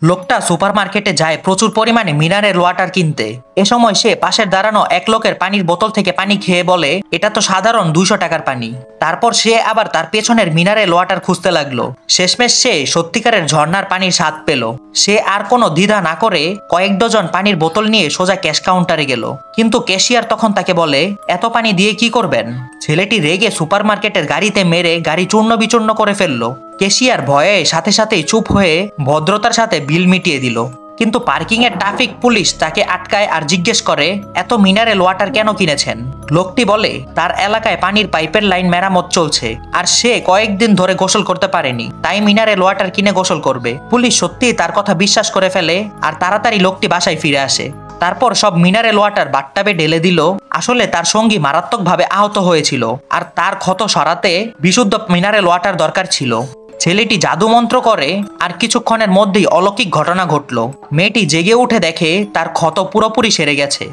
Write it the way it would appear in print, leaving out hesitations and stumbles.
লোকটা সুপারমার্কেটে যায় প্রচুর পরিমাণে মিনারেল ওয়াটার কিনতে। এ সময় সে পাশের দাঁড়ানো এক লোকের পানির বোতল থেকে পানি খেয়ে বলে, এটা তো সাধারণ 200 টাকার পানি। তারপর সে আবার তার পেছনের মিনারেল ওয়াটার খুঁজতে লাগলো। শেষমেশ সে সত্যিকারের ঝর্ণার পানির স্বাদ পেল। সে আর কোনো দ্বিধা না করে কয়েক ডজন পানির বোতল নিয়ে সোজা ক্যাশ কাউন্টারে গেল। কিন্তু ক্যাশিয়ার তখন তাকে বলে, এত পানি দিয়ে কি করবেন? ছেলেটি রেগে সুপারমার্কেটের গাড়িতে মেরে গাড়ি চূর্ণ বিচূর্ণ করে ফেললো। ক্যাশিয়ার ভয়ে সাথে সাথেই চুপ হয়ে ভদ্রতার সাথে বিল মিটিয়ে দিল। কিন্তু পার্কিং এর ট্রাফিক পুলিশ তাকে আটকায় আর জিজ্ঞেস করে, এত মিনারেল ওয়াটার কেন কিনেছেন? লোকটি বলে, তার এলাকায় পানির পাইপের লাইন মেরামত চলছে আর সে কয়েকদিন ধরে গোসল করতে পারেনি, তাই মিনারেল ওয়াটার কিনে গোসল করবে। পুলিশ সত্যিই তার কথা বিশ্বাস করে ফেলে আর তাড়াতাড়ি লোকটি বাসায় ফিরে আসে। তারপর সব মিনারেল ওয়াটার বাথটাবে ঢেলে দিল। আসলে তার সঙ্গী মারাত্মকভাবে আহত হয়েছিল আর তার ক্ষত সরাতে বিশুদ্ধ মিনারেল ওয়াটার দরকার ছিল। ছেলেটি জাদু মন্ত্র করে আর কিছুক্ষণের মধ্যেই অলৌকিক ঘটনা ঘটল। মেয়েটি জেগে উঠে দেখে তার ক্ষত পুরোপুরি সেরে গেছে।